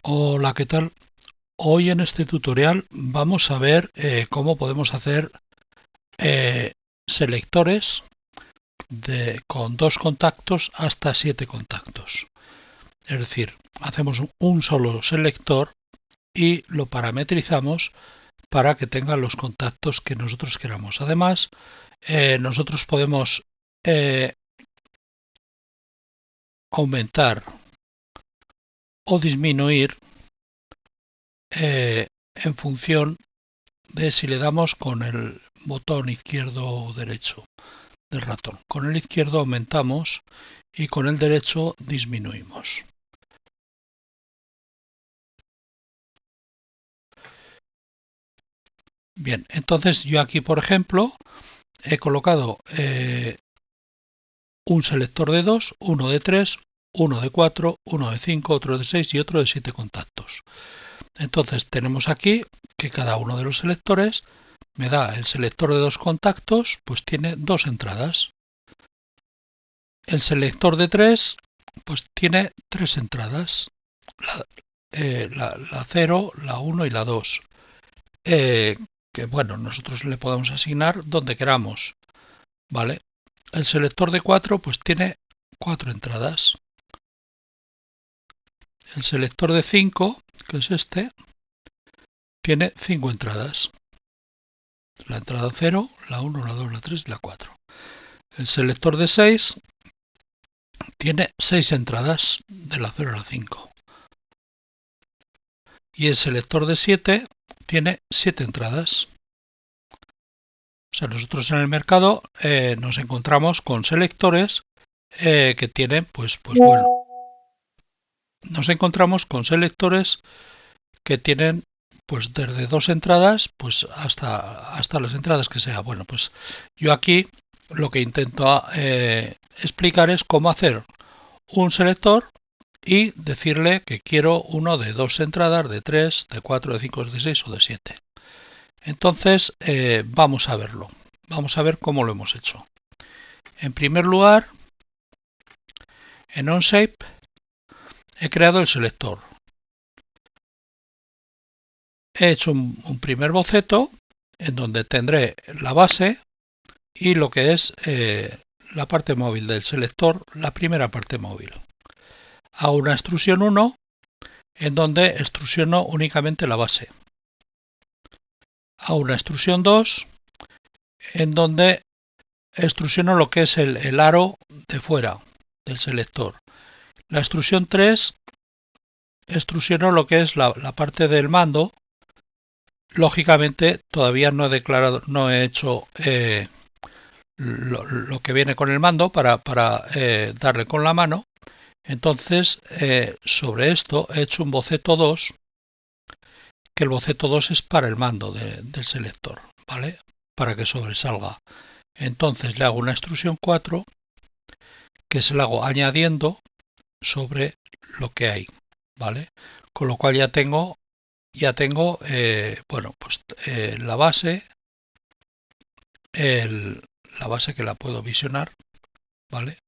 Hola, ¿qué tal? Hoy en este tutorial vamos a ver cómo podemos hacer eh, selectores con dos contactos hasta 7 contactos. Es decir, hacemos un solo selector y lo parametrizamos para que tenga los contactos que nosotros queramos. Además, nosotros podemos eh, aumentar o disminuir en función de si le damos con el botón izquierdo o derecho del ratón. Con el izquierdo aumentamos y con el derecho disminuimos. Bien, entonces yo aquí, por ejemplo, he colocado un selector de 2, uno de 3, uno de 4, uno de 5, otro de 6 y otro de 7 contactos. Entonces tenemos aquí que cada uno de los selectores me da el selector de 2 contactos, pues tiene 2 entradas. El selector de 3 pues tiene 3 entradas. La 0, la 1 y la 2. Que bueno, nosotros le podemos asignar donde queramos, ¿vale? El selector de 4 pues tiene 4 entradas. El selector de 5, que es este, tiene 5 entradas. La entrada 0, la 1, la 2, la 3 y la 4. El selector de 6 tiene 6 entradas de la 0 a la 5. Y el selector de 7 tiene 7 entradas. O sea, nosotros en el mercado nos encontramos con selectores que tienen, pues bueno, nos encontramos con selectores que tienen pues desde 2 entradas pues hasta las entradas que sea. Bueno, pues yo aquí lo que intento explicar es cómo hacer un selector y decirle que quiero uno de 2 entradas, de 3, de 4, de 5, de 6 o de 7. Entonces vamos a verlo. Vamos a ver cómo lo hemos hecho. En primer lugar, en OnShape he creado el selector. He hecho un primer boceto en donde tendré la base y lo que es la parte móvil del selector, la primera parte móvil. Hago una extrusión 1 en donde extrusiono únicamente la base. Hago una extrusión 2 en donde extrusiono lo que es el aro de fuera del selector. La extrusión 3 extrusiono lo que es la parte del mando. Lógicamente todavía no he declarado, no he hecho lo que viene con el mando para darle con la mano. Entonces sobre esto he hecho un boceto 2, que el boceto 2 es para el mando del selector, ¿vale? Para que sobresalga. Entonces le hago una extrusión 4 que se la hago añadiendo sobre lo que hay, ¿vale? Con lo cual ya tengo bueno, pues la base, la base que la puedo visionar, ¿vale?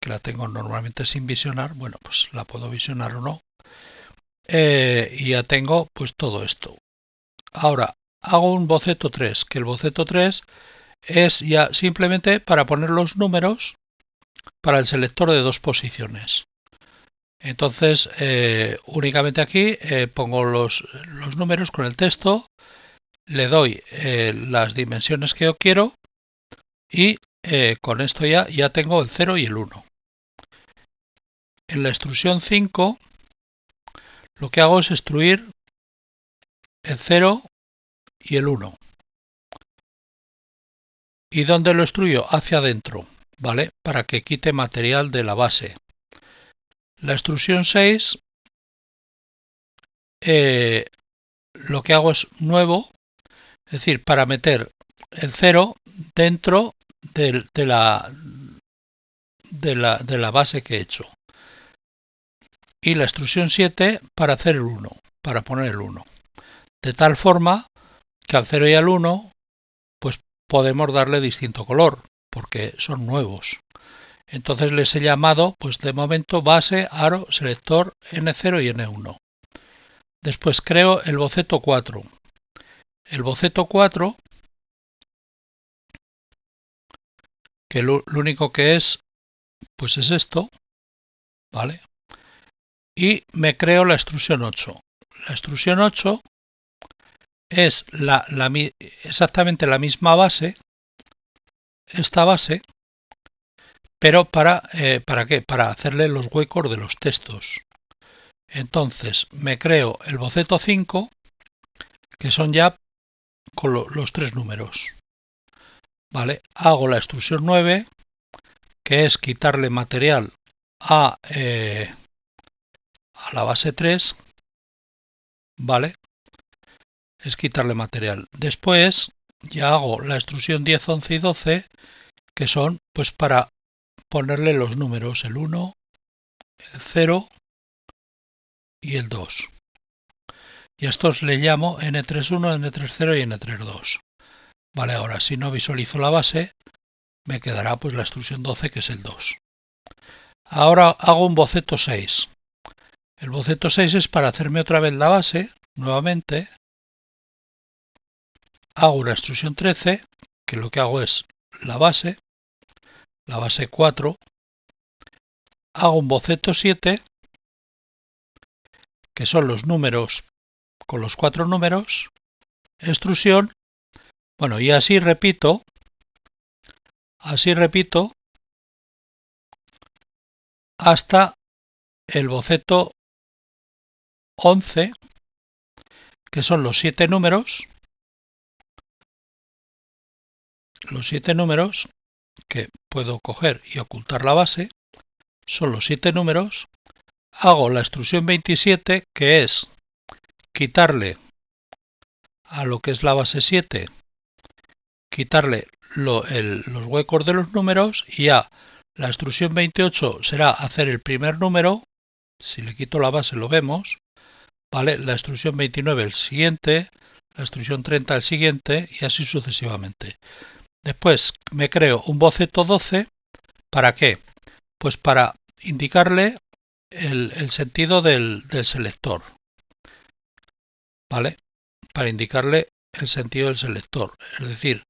Que la tengo normalmente sin visionar, bueno, pues la puedo visionar o no. Y ya tengo pues todo esto. Ahora hago un boceto 3, que el boceto 3 es ya simplemente para poner los números para el selector de 2 posiciones. Entonces únicamente aquí pongo los números con el texto, le doy las dimensiones que yo quiero y con esto ya tengo el 0 y el 1. En la extrusión 5 lo que hago es extruir el 0 y el 1. ¿Y dónde lo extruyo? Hacia adentro, ¿vale? Para que quite material de la base. La extrusión 6 lo que hago es nuevo, es decir, para meter el 0 dentro de la base que he hecho. Y la extrusión 7 para hacer el 1, para poner el 1. De tal forma que al 0 y al 1 pues podemos darle distinto color, porque son nuevos. Entonces les he llamado, pues de momento, base, aro, selector, N0 y N1. Después creo el boceto 4. El boceto 4, que lo único que es, pues es esto, ¿vale? Y me creo la extrusión 8. La extrusión 8 es exactamente la misma base, esta base, pero ¿para qué? Para hacerle los huecos de los textos. Entonces me creo el boceto 5, que son ya con los tres números. ¿Vale? Hago la extrusión 9, que es quitarle material a la base 3, ¿vale? Es quitarle material. Después ya hago la extrusión 10, 11 y 12, que son pues para ponerle los números, el 1, el 0 y el 2. Y a estos le llamo N31, N30 y N32. Vale, ahora si no visualizo la base, me quedará pues la extrusión 12, que es el 2. Ahora hago un boceto 6. El boceto 6 es para hacerme otra vez la base, nuevamente. Hago una extrusión 13, que lo que hago es la base 4. Hago un boceto 7, que son los números con los 4 números, extrusión, bueno, y así repito hasta el boceto 11, que son los 7 números, que puedo coger y ocultar la base, son los 7 números. Hago la extrusión 27, que es quitarle a lo que es la base 7, quitarle los huecos de los números, y ya la extrusión 28 será hacer el primer número. Si le quito la base lo vemos, ¿vale? La extrusión 29 el siguiente, la extrusión 30 el siguiente, y así sucesivamente. Después me creo un boceto 12, ¿para qué? Pues para indicarle el sentido del selector, ¿vale? Para indicarle el sentido del selector, es decir,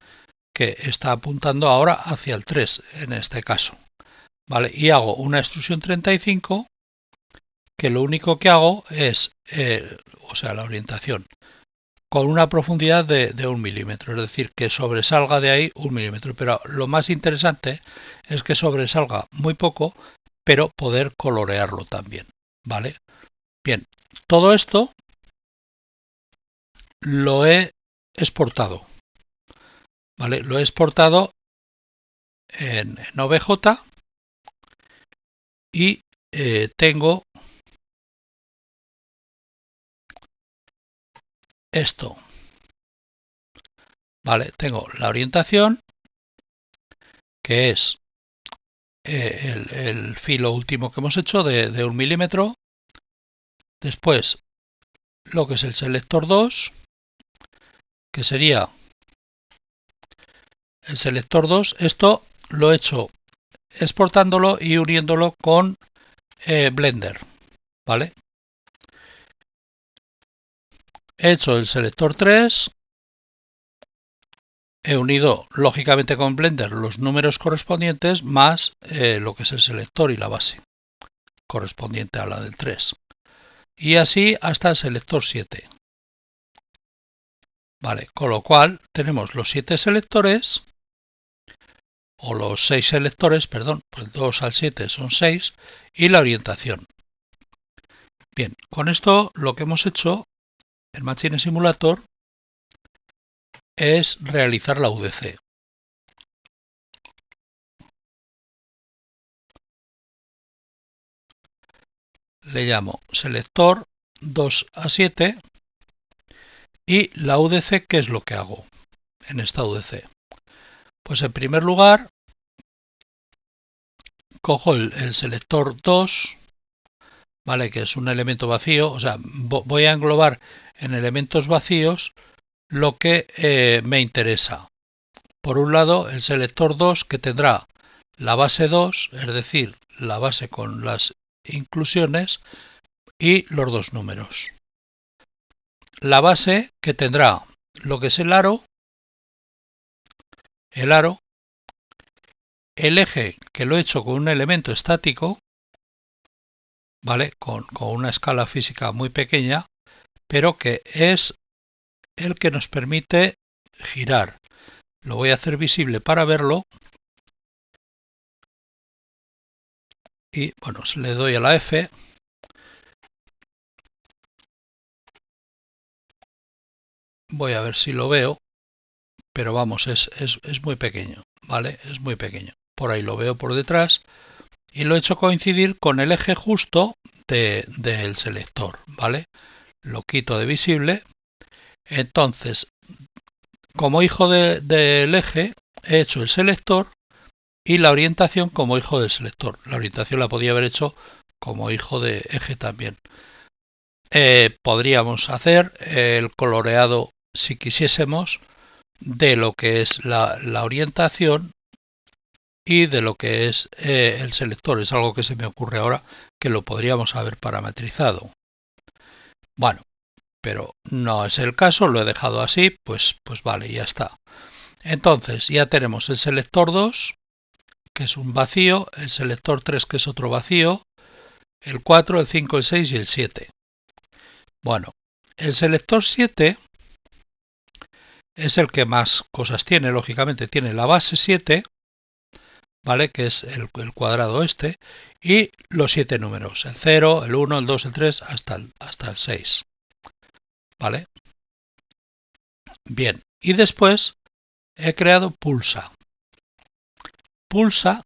que está apuntando ahora hacia el 3 en este caso, ¿vale? Y hago una extrusión 35, que lo único que hago es, la orientación, con una profundidad de 1 milímetro, es decir, que sobresalga de ahí 1 milímetro. Pero lo más interesante es que sobresalga muy poco, pero poder colorearlo también, ¿vale? Bien, todo esto lo he exportado, ¿vale? Lo he exportado en OBJ y tengo esto, ¿vale? Tengo la orientación, que es el filo último que hemos hecho de 1 milímetro. Después lo que es el selector 2, que sería el selector 2. Esto lo he hecho exportándolo y uniéndolo con Blender, ¿vale? He hecho el selector 3, he unido lógicamente con Blender los números correspondientes más lo que es el selector y la base correspondiente a la del 3. Y así hasta el selector 7. Vale, con lo cual tenemos los 7 selectores, o los 6 selectores, perdón, pues 2 al 7 son 6, y la orientación. Bien, con esto lo que hemos hecho en Machine Simulator es realizar la UDC. Le llamo selector 2 a 7 y la UDC, ¿qué es lo que hago en esta UDC? Pues en primer lugar cojo el selector 2, ¿vale? Que es un elemento vacío, o sea, voy a englobar en elementos vacíos lo que me interesa. Por un lado, el selector 2, que tendrá la base 2, es decir, la base con las inclusiones y los dos números. La base que tendrá lo que es el aro, el eje que lo he hecho con un elemento estático, ¿vale? Con una escala física muy pequeña, pero que es el que nos permite girar. Lo voy a hacer visible para verlo. Y bueno, le doy a la F. Voy a ver si lo veo. Pero vamos, es muy pequeño, ¿vale? Es muy pequeño. Por ahí lo veo por detrás. Y lo he hecho coincidir con el eje justo del selector, ¿vale? Lo quito de visible. Entonces, como hijo del eje, he hecho el selector y la orientación como hijo del selector. La orientación la podía haber hecho como hijo de eje también. Podríamos hacer el coloreado, si quisiésemos, de lo que es la orientación y de lo que es el selector. Es algo que se me ocurre ahora que lo podríamos haber parametrizado. Bueno, pero no es el caso, lo he dejado así, pues vale, ya está. Entonces ya tenemos el selector 2, que es un vacío, el selector 3, que es otro vacío, el 4, el 5, el 6 y el 7. Bueno, el selector 7 es el que más cosas tiene, lógicamente. Tiene la base 7, ¿vale? Que es el cuadrado este, y los 7 números, el 0, el 1, el 2, el 3, hasta el 6. ¿Vale? Bien, y después he creado pulsa. Pulsa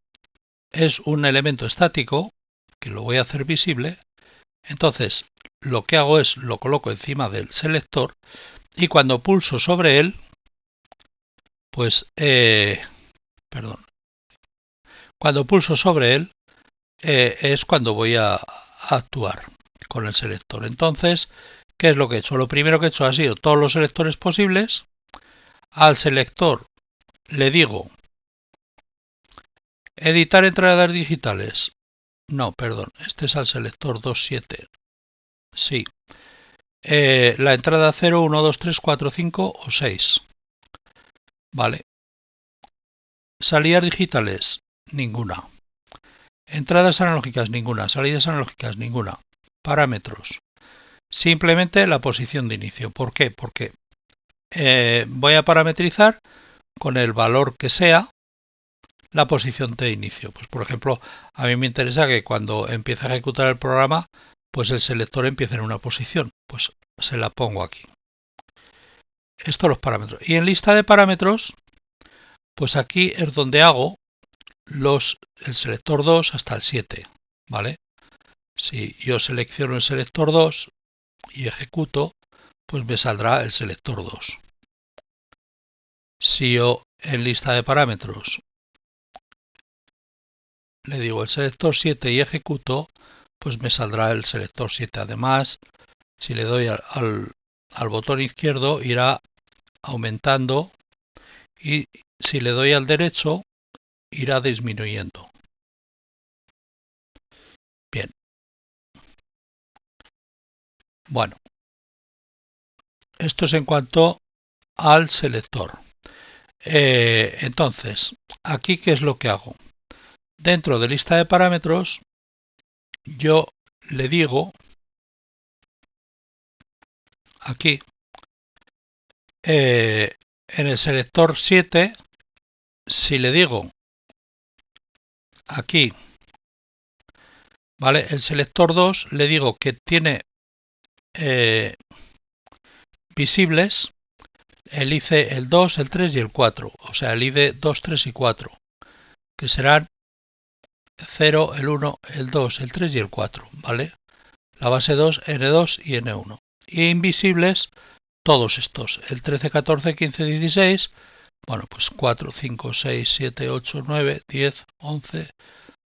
es un elemento estático, que lo voy a hacer visible. Entonces, lo que hago es lo coloco encima del selector y cuando pulso sobre él, pues, perdón, cuando pulso sobre él es cuando voy a actuar con el selector. Entonces, ¿qué es lo que he hecho? Lo primero que he hecho ha sido todos los selectores posibles. Al selector le digo editar entradas digitales. No, perdón, este es al selector 2.7. Sí. La entrada 0, 1, 2, 3, 4, 5 o 6. Vale. Salidas digitales, ninguna. Entradas analógicas, ninguna. Salidas analógicas, ninguna. Parámetros. Simplemente la posición de inicio. ¿Por qué? Porque voy a parametrizar con el valor que sea la posición de inicio. Pues por ejemplo, a mí me interesa que cuando empiece a ejecutar el programa, pues el selector empiece en una posición. Pues se la pongo aquí. Estos los parámetros. Y en lista de parámetros, pues aquí es donde hago el selector 2 hasta el 7. ¿Vale? Si yo selecciono el selector 2 y ejecuto, pues me saldrá el selector 2. Si yo en lista de parámetros le digo el selector 7 y ejecuto, pues me saldrá el selector 7. Además, si le doy al botón izquierdo, irá aumentando y si le doy al derecho, irá disminuyendo. Bien. Bueno, esto es en cuanto al selector. Entonces, aquí, ¿qué es lo que hago? Dentro de lista de parámetros, yo le digo aquí en el selector 7, si le digo aquí, ¿vale? El selector 2 le digo que tiene visibles el IC, el 2, el 3 y el 4, o sea, el ID 2, 3 y 4, que serán 0, el 1, el 2, el 3 y el 4, ¿vale? La base 2, N2 y N1. Y invisibles todos estos, el 13, 14, 15, 16, bueno, pues 4, 5, 6, 7, 8, 9, 10, 11,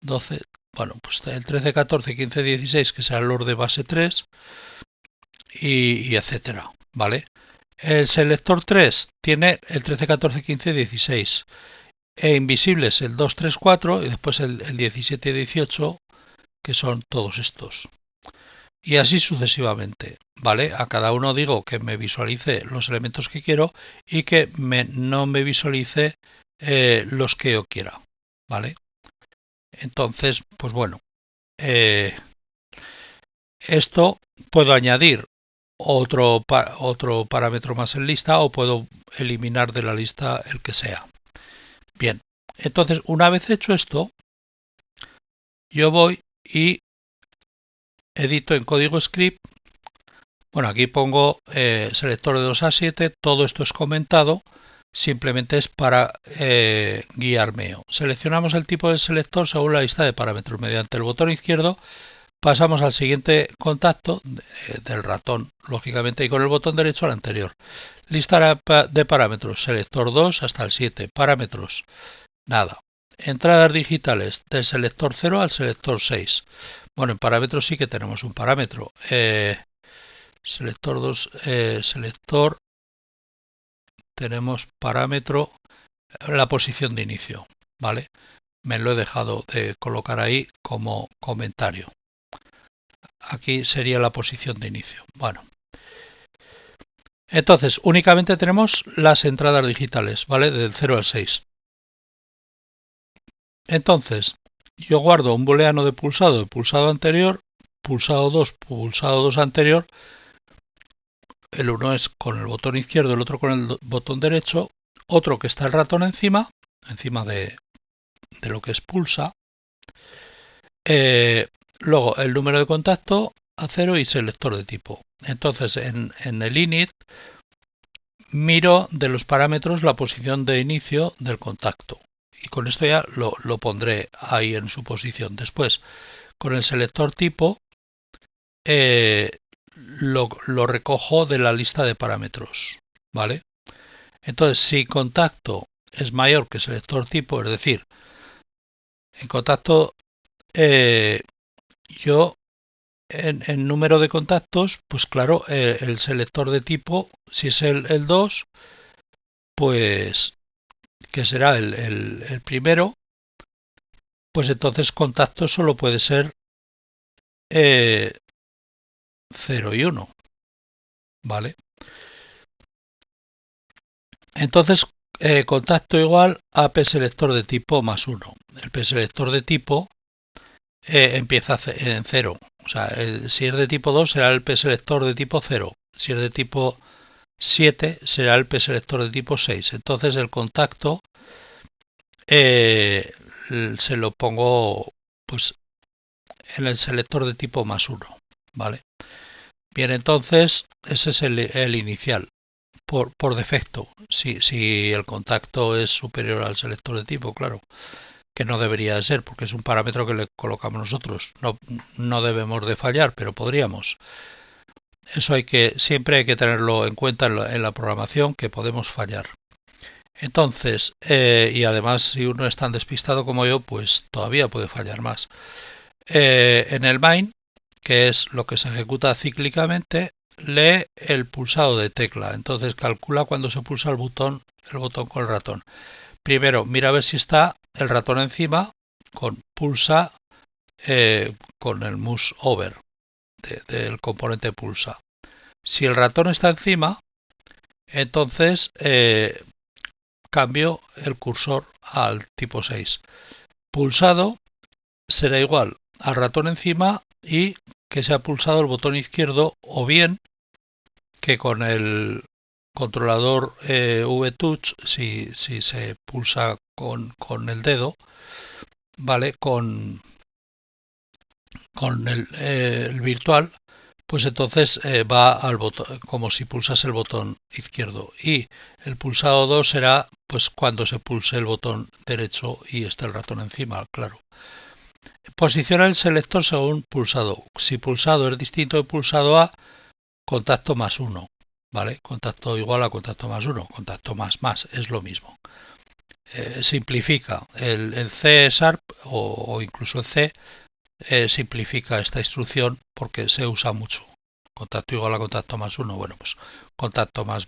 12, bueno, pues el 13, 14, 15, 16, que será el Lord de base 3, y etcétera, ¿vale? El selector 3 tiene el 13, 14, 15, 16. e invisibles el 2, 3, 4 y después el 17 y 18, que son todos estos. Y así sucesivamente, ¿vale? A cada uno digo que me visualice los elementos que quiero y que no me visualice los que yo quiera, ¿vale? Entonces, pues bueno, esto puedo añadir otro parámetro más en lista o puedo eliminar de la lista el que sea. Bien, entonces una vez hecho esto, yo voy y edito en código script. Bueno, aquí pongo selector de 2 a 7, todo esto es comentado, simplemente es para guiarme. Seleccionamos el tipo del selector según la lista de parámetros. Mediante el botón izquierdo pasamos al siguiente contacto del ratón, lógicamente, y con el botón derecho al anterior. Lista de parámetros, selector 2 hasta el 7, parámetros, nada. Entradas digitales del selector 0 al selector 6. Bueno, en parámetros sí que tenemos un parámetro. Selector 2, selector, tenemos parámetro, la posición de inicio, ¿vale? Me lo he dejado de colocar ahí como comentario. Aquí sería la posición de inicio. Bueno, entonces únicamente tenemos las entradas digitales, ¿vale? Del 0 al 6. Entonces, yo guardo un booleano de pulsado anterior, pulsado 2 anterior. El uno es con el botón izquierdo, el otro con el botón derecho, otro que está el ratón encima de lo que es pulsa. Luego el número de contacto a 0 y selector de tipo. Entonces en el init miro de los parámetros la posición de inicio del contacto. Y con esto ya lo pondré ahí en su posición. Después, con el selector tipo, lo recojo de la lista de parámetros, ¿vale? Entonces, si contacto es mayor que selector tipo, es decir, en contacto yo en número de contactos, pues claro, el selector de tipo, si es el 2, pues que será el primero, pues entonces contacto solo puede ser 0 y 1, ¿vale? Entonces, contacto igual a pselector de tipo más 1. El pselector de tipo empieza en 0. O sea, si es de tipo 2 será el pselector de tipo 0. Si es de tipo 7 será el pselector de tipo 6. Entonces el contacto se lo pongo pues en el selector de tipo más 1. ¿Vale? Bien, entonces ese es el inicial. Por defecto, si el contacto es superior al selector de tipo, claro, que no debería de ser porque es un parámetro que le colocamos nosotros. No debemos de fallar, pero podríamos. Eso siempre hay que tenerlo en cuenta en la programación, que podemos fallar. Entonces, y además si uno es tan despistado como yo, pues todavía puede fallar más. En el main, que es lo que se ejecuta cíclicamente, lee el pulsado de tecla. Entonces calcula cuando se pulsa el botón con el ratón. Primero, mira a ver si está el ratón encima, pulsa con el mouse over del componente pulsa. Si el ratón está encima, entonces cambio el cursor al tipo 6. Pulsado será igual al ratón encima y que se ha pulsado el botón izquierdo, o bien que con el controlador V-Touch, si se pulsa con el dedo, ¿vale? Con el virtual, pues entonces va al botón, como si pulsase el botón izquierdo. Y el pulsado 2 será pues cuando se pulse el botón derecho y esté el ratón encima, claro. Posiciona el selector según pulsado. Si pulsado es distinto de pulsado A, contacto más 1. ¿Vale? Contacto igual a contacto más 1. Contacto más es lo mismo. Simplifica. El C Sharp o incluso el C simplifica esta instrucción porque se usa mucho. Contacto igual a contacto más 1. Bueno, pues contacto más.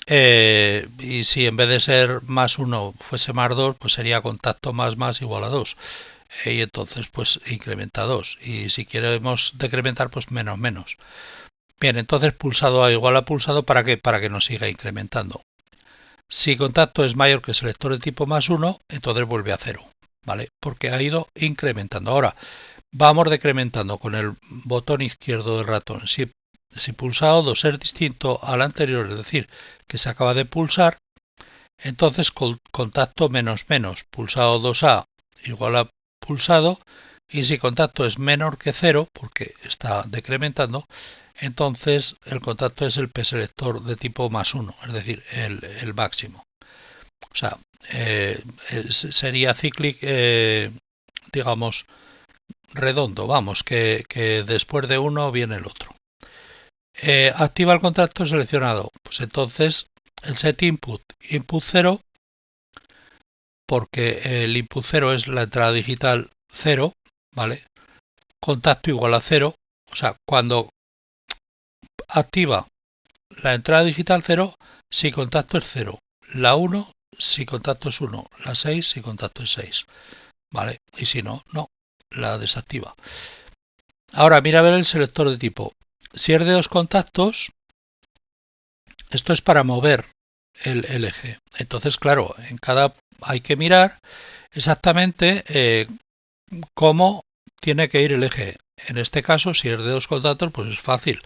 Y si en vez de ser más 1 fuese más 2, pues sería contacto más igual a 2. Y entonces pues incrementa 2. Y si queremos decrementar, pues menos. Bien, entonces pulsado A igual a pulsado, ¿para qué? Para que nos siga incrementando. Si contacto es mayor que selector de tipo más 1, entonces vuelve a 0, ¿vale? Porque ha ido incrementando. Ahora, vamos decrementando con el botón izquierdo del ratón. Si pulsado 2 es distinto al anterior, es decir, que se acaba de pulsar, entonces contacto menos, pulsado 2A igual a pulsado, y si contacto es menor que 0, porque está decrementando, entonces el contacto es el p-selector de tipo más 1, es decir, el máximo. O sea, sería cíclico, digamos, redondo, vamos, que después de uno viene el otro. Activa el contacto seleccionado, pues entonces el set input 0, porque el input 0 es la entrada digital 0, ¿vale? Contacto igual a 0, o sea, cuando activa la entrada digital 0, si contacto es 0, la 1 si contacto es 1, la 6 si contacto es 6, ¿vale? Y si no, no, la desactiva. Ahora mira a ver el selector de tipo. Si es de dos contactos, esto es para mover el eje. Entonces, claro, en cada hay que mirar exactamente cómo tiene que ir el eje. En este caso, si es de dos contactos, pues es fácil.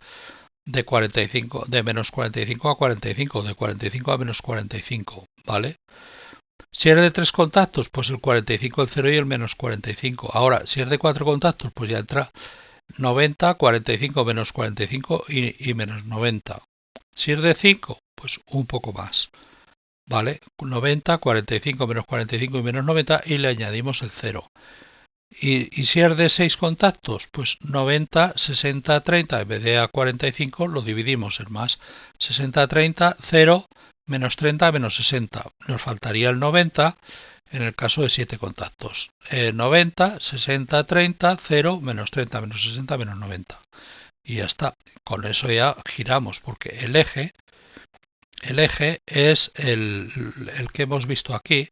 De 45, de menos 45 a 45, de 45 a menos 45, ¿vale? Si es de tres contactos, pues el 45, el 0 y el menos 45. Ahora, si es de cuatro contactos, pues ya entra 90, 45 menos 45 y menos 90. Si es de 5, pues un poco más, ¿vale? 90, 45 menos 45 y menos 90 y le añadimos el 0. Y si es de 6 contactos, pues 90, 60, 30, en vez de a 45 lo dividimos en más. 60, 30, 0, menos 30, menos 60. Nos faltaría el 90 en el caso de 7 contactos. 90, 60, 30, 0, menos 30, menos 60, menos 90. Y ya está. Con eso ya giramos, porque el eje es el que hemos visto aquí,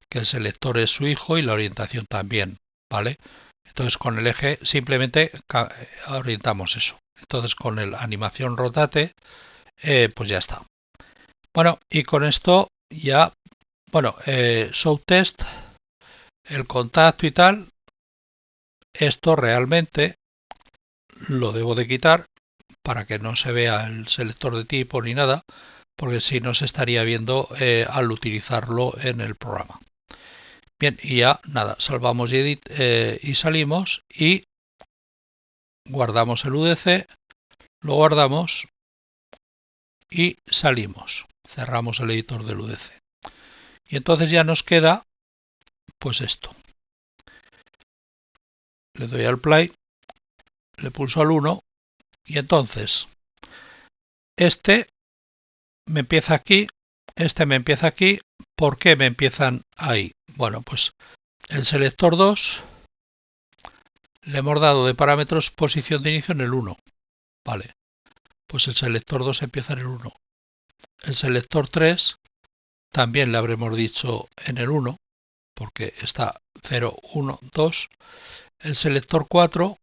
que el selector es su hijo y la orientación también, ¿vale? Entonces con el eje simplemente orientamos eso. Entonces con el animación rotate, pues ya está. Bueno, y con esto ya, bueno, show test, el contacto y tal, esto realmente lo debo de quitar para que no se vea el selector de tipo ni nada, porque si no se estaría viendo al utilizarlo en el programa. Bien, y ya nada, salvamos y salimos y guardamos el UDC, lo guardamos y salimos. Cerramos el editor del UDC. Y entonces ya nos queda pues esto. Le doy al play, le pulso al 1 y entonces este me empieza aquí, este me empieza aquí. ¿Por qué me empiezan ahí? Bueno, pues el selector 2 le hemos dado de parámetros posición de inicio en el 1. Vale, pues el selector 2 empieza en el 1. El selector 3 también le habremos dicho en el 1, porque está 0, 1, 2. El selector 4,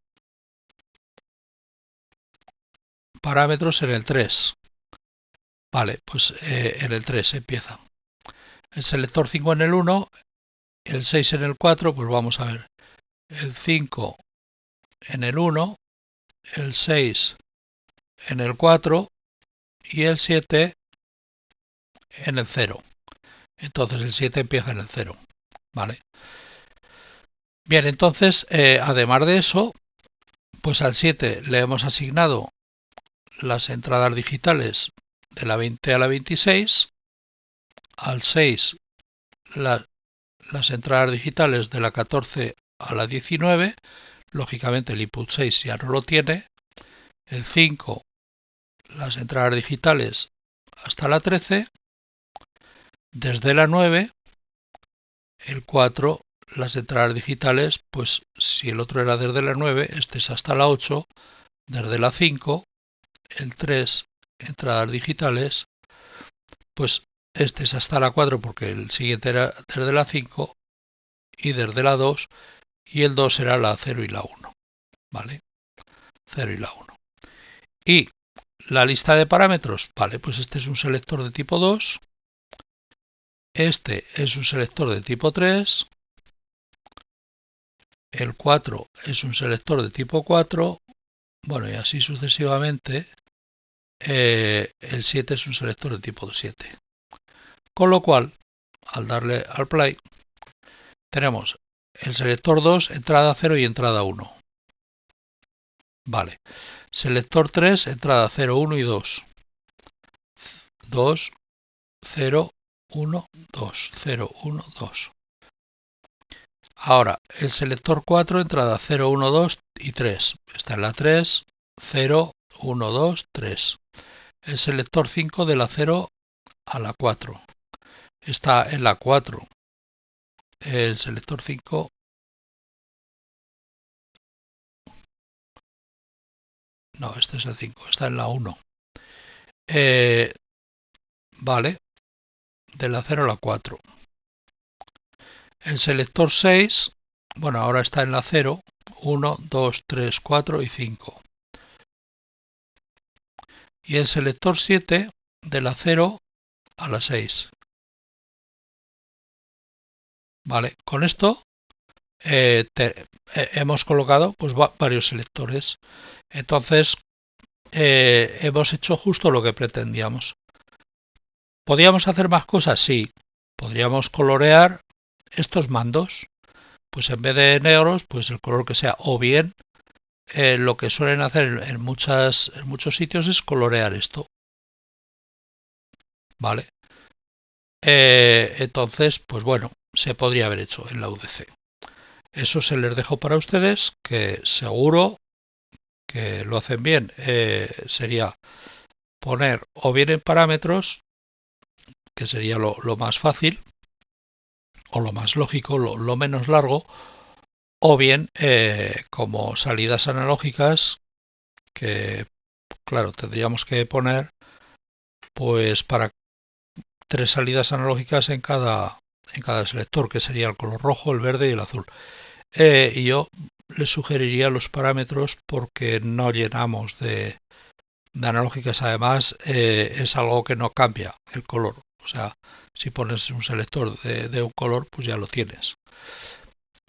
parámetros en el 3. Vale, pues en el 3 empieza. El selector 5 en el 1, el 6 en el 4, pues vamos a ver. El 5 en el 1, el 6 en el 4 y el 7 en el 0. Entonces el 7 empieza en el 0. Vale. Bien, entonces, además de eso, pues al 7 le hemos asignado las entradas digitales de la 20 a la 26, al 6 las entradas digitales de la 14 a la 19, lógicamente el input 6 ya no lo tiene, el 5 las entradas digitales hasta la 13, desde la 9, el 4 las entradas digitales, pues si el otro era desde la 9, este es hasta la 8, desde la 5, el 3 entradas digitales, pues este es hasta la 4 porque el siguiente era desde la 5 y desde la 2 y el 2 era la 0 y la 1, ¿vale? 0 y la 1. Y la lista de parámetros, vale, pues este es un selector de tipo 2, este es un selector de tipo 3, el 4 es un selector de tipo 4, bueno, y así sucesivamente. El 7 es un selector de tipo 7. Con lo cual, al darle al play, tenemos el selector 2, entrada 0 y entrada 1. Vale. Selector 3, entrada 0, 1 y 2. 2, 0, 1, 2, 0, 1, 2. Ahora, el selector 4, entrada 0, 1, 2 y 3. Está en la 3, 0, 1, 2, 3. El selector 5 de la 0 a la 4. Está en la 4. El selector 5, no, este es el 5, está en la 1. Vale, de la 0 a la 4. El selector 6, bueno, ahora está en la 0, 1, 2, 3, 4 y 5. Y el selector 7 de la 0 a la 6. Vale, con esto hemos colocado pues varios selectores. Entonces hemos hecho justo lo que pretendíamos. ¿Podríamos hacer más cosas? Sí. Podríamos colorear estos mandos. Pues en vez de negros, pues el color que sea. O bien, lo que suelen hacer en muchos sitios es colorear esto. Vale. Entonces, pues bueno, se podría haber hecho en la UDC. Eso se les dejo para ustedes, que seguro que lo hacen bien. Sería poner o bien en parámetros, que sería lo más fácil, o lo más lógico, lo menos largo, o bien como salidas analógicas, que claro, tendríamos que poner pues para 3 salidas analógicas en cada selector, que sería el color rojo, el verde y el azul. Y yo les sugeriría los parámetros porque no llenamos de analógicas. Además, es algo que no cambia el color. O sea, si pones un selector de un color, pues ya lo tienes.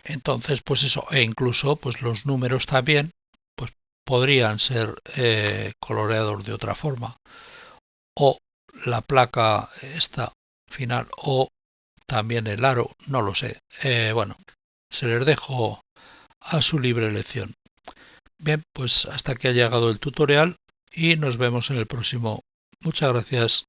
Entonces, pues eso, e incluso pues los números también pues podrían ser coloreados de otra forma. O la placa esta final, o también el aro, no lo sé. Bueno, se les dejo a su libre elección. Bien, pues hasta aquí ha llegado el tutorial y nos vemos en el próximo. Muchas gracias.